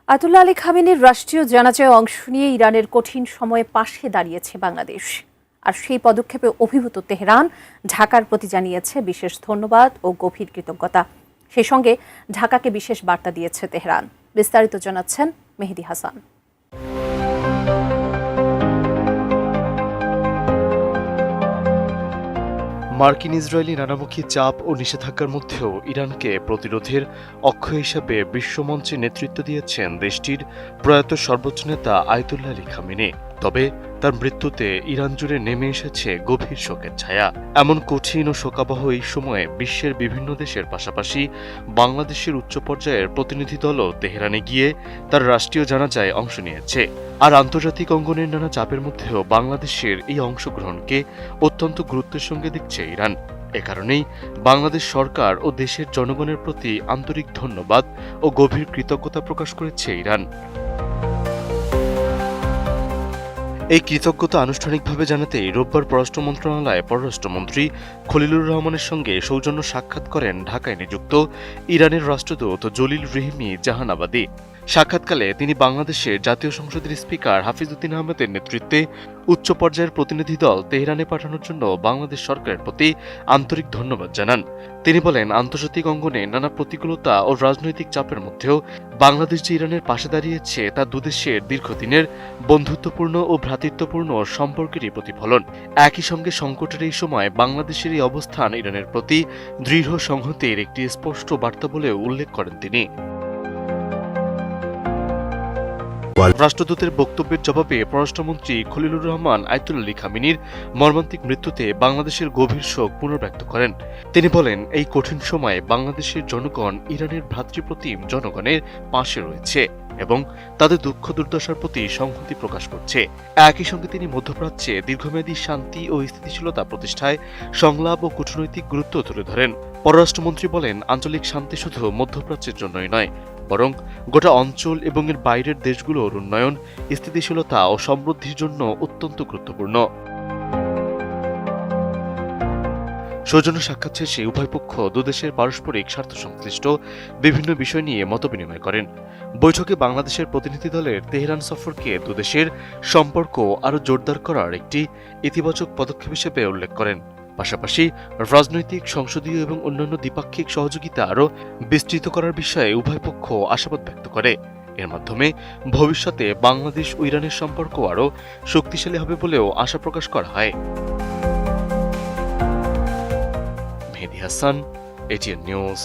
Ayatollah Ali খামেনির রাষ্ট্রীয় জানাজায় অংশ নিয়ে ইরানের কঠিন সময়ে পাশে দাঁড়িয়েছে বাংলাদেশ। আর সেই পদক্ষেপে অভিভূত তেহরান ঢাকার প্রতি জানিয়েছে বিশেষ ধন্যবাদ ও গভীর কৃতজ্ঞতা। সেই সঙ্গে ঢাকাকে বিশেষ বার্তা দিয়েছে তেহরান। বিস্তারিত জানাচ্ছেন মেহেদী হাসান। মার্কিন ইসরায়েলি নানামুখী চাপ ও নিষেধাজ্ঞার মধ্যেও ইরানকে প্রতিরোধের অক্ষয় হিসাবে বিশ্বমঞ্চে নেতৃত্ব দিয়েছেন দেশটির প্রয়াত সর্বোচ্চ নেতা আয়াতুল্লাহ আলী খামেনি। তবে তার মৃত্যুতে ইরান জুড়ে নেমে এসেছে গভীর শোকের ছায়া। এমন কঠিন ও শোকাবহ এই সময়ে বিশ্বের বিভিন্ন দেশের পাশাপাশি বাংলাদেশের উচ্চ পর্যায়ের প্রতিনিধি দলও তেহরানে গিয়ে তার রাষ্ট্রীয় জানাজায় অংশ নিয়েছে। আর আন্তর্জাতিক অঙ্গনের নানা চাপের মধ্যেও বাংলাদেশের এই অংশগ্রহণকে অত্যন্ত গুরুত্বের সঙ্গে দেখছে ইরান। এ কারণেই বাংলাদেশ সরকার ও দেশের জনগণের প্রতি আন্তরিক ধন্যবাদ ও গভীর কৃতজ্ঞতা প্রকাশ করেছে ইরান। এই কৃতজ্ঞতা আনুষ্ঠানিকভাবে জানাতেই রোববার পররাষ্ট্র মন্ত্রণালয়ে পররাষ্ট্রমন্ত্রী খলিলুর রহমানের সঙ্গে সৌজন্য সাক্ষাৎ করেন ঢাকায় নিযুক্ত ইরানের রাষ্ট্রদূত জলিল রেহমি জাহানাবাদী। সাক্ষাৎকালে তিনি বাংলাদেশের জাতীয় সংসদের স্পিকার হাফিজউদ্দিন আহমেদের নেতৃত্বে উচ্চ পর্যায়ের প্রতিনিধি দল তেহরানে পাঠানোর জন্য বাংলাদেশ সরকারের প্রতি আন্তরিক ধন্যবাদ জানান। তিনি বলেন, আন্তর্জাতিক অঙ্গনে নানা প্রতিকূলতা ও রাজনৈতিক চাপের মধ্যেও বাংলাদেশ যে ইরানের পাশে দাঁড়িয়েছে তা দুদেশের দীর্ঘদিনের বন্ধুত্বপূর্ণ ও ভ্রাতৃত্বপূর্ণ সম্পর্কেরই প্রতিফলন। একই সঙ্গে সংকটের এই সময় বাংলাদেশের এই অবস্থান ইরানের প্রতি দৃঢ় সংহতির একটি স্পষ্ট বার্তা বলেও উল্লেখ করেন তিনি। রাষ্ট্রদূতের বক্তব্যের জবাবে পররাষ্ট্রমন্ত্রী খলিলুর রহমান আয়াতুল্লাহ আলী খামেনির মর্মান্তিক মৃত্যুতে বাংলাদেশের গভীর শোক পুনর্ব্যক্ত করেন। তিনি বলেন, এই কঠিন সময়ে বাংলাদেশের জনগণ ইরানের ভ্রাতৃপ্রতিম জনগণের পাশে রয়েছে এবং তাদের দুঃখ দুর্দশার প্রতি সংহতি প্রকাশ করছে। একই সঙ্গে তিনি মধ্যপ্রাচ্যে দীর্ঘমেয়াদী শান্তি ও স্থিতিশীলতা প্রতিষ্ঠায় সংলাপ ও কূটনৈতিক গুরুত্ব তুলে ধরেন। পররাষ্ট্রমন্ত্রী বলেন, আঞ্চলিক শান্তি শুধু মধ্যপ্রাচ্যের জন্যই নয়, বরং গোটা অঞ্চল এবং এর বাইরের দেশগুলোর উন্নয়ন, স্থিতিশীলতা ও সমৃদ্ধির জন্য অত্যন্ত গুরুত্বপূর্ণ। সৌজন্য সাক্ষাৎ শেষে উভয় পক্ষ দুদেশের পারস্পরিক স্বার্থ সংশ্লিষ্ট বিভিন্ন বিষয় নিয়ে মতবিনিময় করেন। বৈঠকে বাংলাদেশের প্রতিনিধি দলের তেহরান সফরকে দুদেশের সম্পর্ক আরও জোরদার করার একটি ইতিবাচক পদক্ষেপ হিসেবে উল্লেখ করেন। পাশাপাশি রাজনৈতিক, সংসদীয় এবং অন্যান্য দ্বিপাক্ষিক সহযোগিতা আরও বিস্তৃত করার বিষয়ে উভয় পক্ষ আশাবাদ ব্যক্ত করে। এর মাধ্যমে ভবিষ্যতে বাংলাদেশ ও ইরানের সম্পর্ক আরও শক্তিশালী হবে বলেও আশা প্রকাশ করা হয়। মেহেদী হাসান, এটিএন নিউজ।